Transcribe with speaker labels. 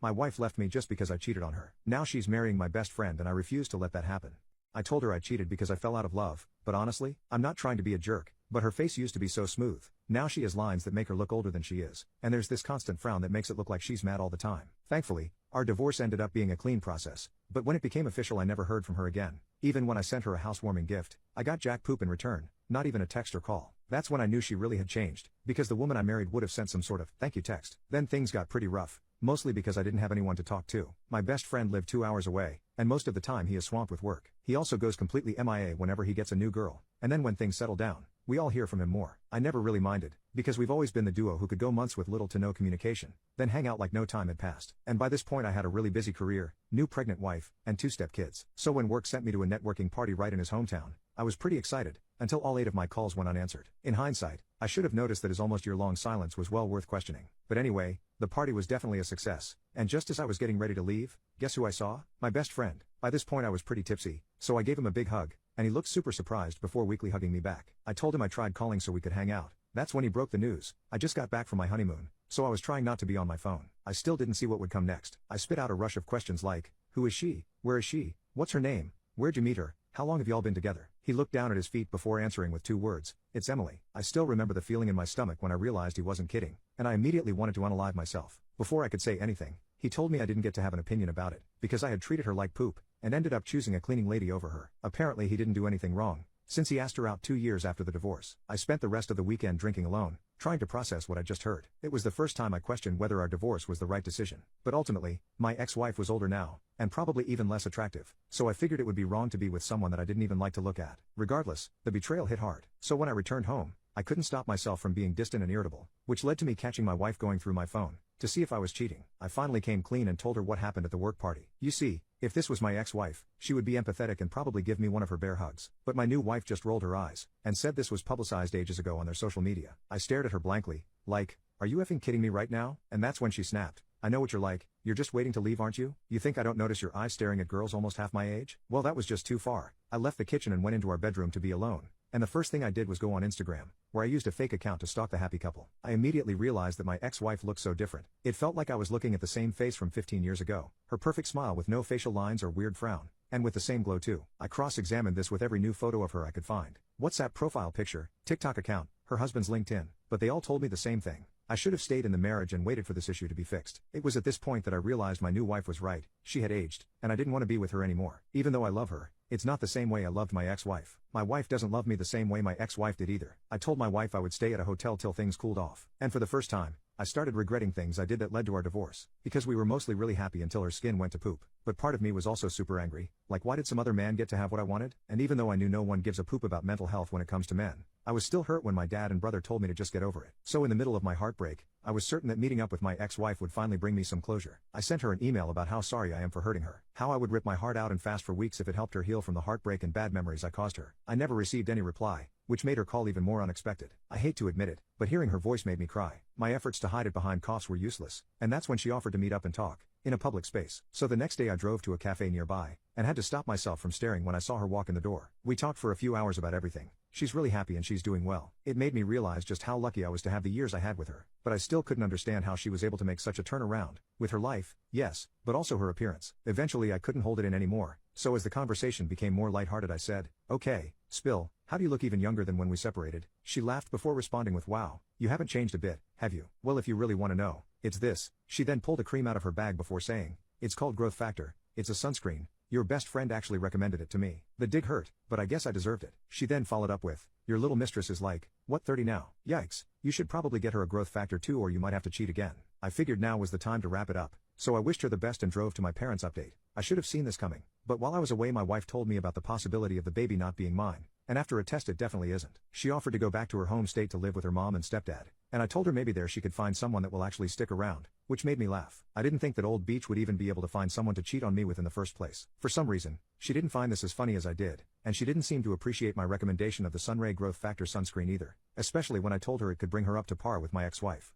Speaker 1: My wife left me just because I cheated on her. Now she's marrying my best friend and I refuse to let that happen. I told her I cheated because I fell out of love, but honestly, I'm not trying to be a jerk, but her face used to be so smooth. Now she has lines that make her look older than she is, and there's this constant frown that makes it look like she's mad all the time. Thankfully, our divorce ended up being a clean process, but when it became official I never heard from her again. Even when I sent her a housewarming gift, I got jack poop in return, not even a text or call. That's when I knew she really had changed, because the woman I married would have sent some sort of thank you text. Then things got pretty rough, mostly because I didn't have anyone to talk to. My best friend lived 2 hours away, and most of the time he is swamped with work. He also goes completely MIA whenever he gets a new girl, and then when things settle down, we all hear from him more. I never really minded, because we've always been the duo who could go months with little to no communication, then hang out like no time had passed. And by this point I had a really busy career, new pregnant wife, and 2 step-kids. So when work sent me to a networking party right in his hometown, I was pretty excited, until all 8 of my calls went unanswered. In hindsight, I should have noticed that his almost year-long silence was well worth questioning. But anyway, the party was definitely a success, and just as I was getting ready to leave, guess who I saw? My best friend. By this point I was pretty tipsy, so I gave him a big hug, and he looked super surprised before weakly hugging me back. I told him I tried calling so we could hang out. That's when he broke the news. I just got back from my honeymoon, so I was trying not to be on my phone. I still didn't see what would come next. I spit out a rush of questions like, who is she? Where is she? What's her name? Where'd you meet her? How long have y'all been together? He looked down at his feet before answering with 2 words, it's Emily. I still remember the feeling in my stomach when I realized he wasn't kidding, and I immediately wanted to unalive myself. Before I could say anything, he told me I didn't get to have an opinion about it, because I had treated her like poop, and ended up choosing a cleaning lady over her. Apparently he didn't do anything wrong, since he asked her out 2 years after the divorce. I spent the rest of the weekend drinking alone, trying to process what I just heard. It was the first time I questioned whether our divorce was the right decision. But ultimately, my ex-wife was older now, and probably even less attractive, so I figured it would be wrong to be with someone that I didn't even like to look at. Regardless, the betrayal hit hard. So when I returned home, I couldn't stop myself from being distant and irritable, which led to me catching my wife going through my phone to see if I was cheating. I finally came clean and told her what happened at the work party. You see, if this was my ex-wife, she would be empathetic and probably give me one of her bear hugs. But my new wife just rolled her eyes, and said this was publicized ages ago on their social media. I stared at her blankly, like, are you effing kidding me right now? And that's when she snapped, I know what you're like, you're just waiting to leave aren't you? You think I don't notice your eyes staring at girls almost half my age? Well that was just too far. I left the kitchen and went into our bedroom to be alone, and the first thing I did was go on Instagram, where I used a fake account to stalk the happy couple. I immediately realized that my ex-wife looked so different. It felt like I was looking at the same face from 15 years ago, her perfect smile with no facial lines or weird frown, and with the same glow too. I cross-examined this with every new photo of her I could find. WhatsApp profile picture, TikTok account, her husband's LinkedIn, but they all told me the same thing. I should have stayed in the marriage and waited for this issue to be fixed. It was at this point that I realized my new wife was right, she had aged, and I didn't want to be with her anymore. Even though I love her, it's not the same way I loved my ex-wife. My wife doesn't love me the same way my ex-wife did either. I told my wife I would stay at a hotel till things cooled off. And for the first time, I started regretting things I did that led to our divorce. Because we were mostly really happy until her skin went to poop. But part of me was also super angry, like why did some other man get to have what I wanted? And even though I knew no one gives a poop about mental health when it comes to men, I was still hurt when my dad and brother told me to just get over it. So in the middle of my heartbreak, I was certain that meeting up with my ex-wife would finally bring me some closure. I sent her an email about how sorry I am for hurting her, how I would rip my heart out and fast for weeks if it helped her heal from the heartbreak and bad memories I caused her. I never received any reply, which made her call even more unexpected. I hate to admit it, but hearing her voice made me cry. My efforts to hide it behind coughs were useless, and that's when she offered to meet up and talk, in a public space. So the next day I drove to a cafe nearby, and had to stop myself from staring when I saw her walk in the door. We talked for a few hours about everything. She's really happy and she's doing well. It made me realize just how lucky I was to have the years I had with her, but I still couldn't understand how she was able to make such a turnaround, with her life, yes, but also her appearance. Eventually I couldn't hold it in anymore, so as the conversation became more lighthearted I said, okay, Spill, how do you look even younger than when we separated? She laughed before responding with wow, you haven't changed a bit, have you? Well if you really want to know, it's this. She then pulled a cream out of her bag before saying, it's called Growth Factor, it's a sunscreen. Your best friend actually recommended it to me. The dig hurt, but I guess I deserved it. She then followed up with, your little mistress is like, what 30 now? Yikes, you should probably get her a Growth Factor too or you might have to cheat again. I figured now was the time to wrap it up, so I wished her the best and drove to my parents' update. I should have seen this coming, but while I was away my wife told me about the possibility of the baby not being mine, and after a test it definitely isn't. She offered to go back to her home state to live with her mom and stepdad, and I told her maybe there she could find someone that will actually stick around, which made me laugh. I didn't think that old Beach would even be able to find someone to cheat on me with in the first place. For some reason, she didn't find this as funny as I did, and she didn't seem to appreciate my recommendation of the Sunray Growth Factor sunscreen either, especially when I told her it could bring her up to par with my ex-wife.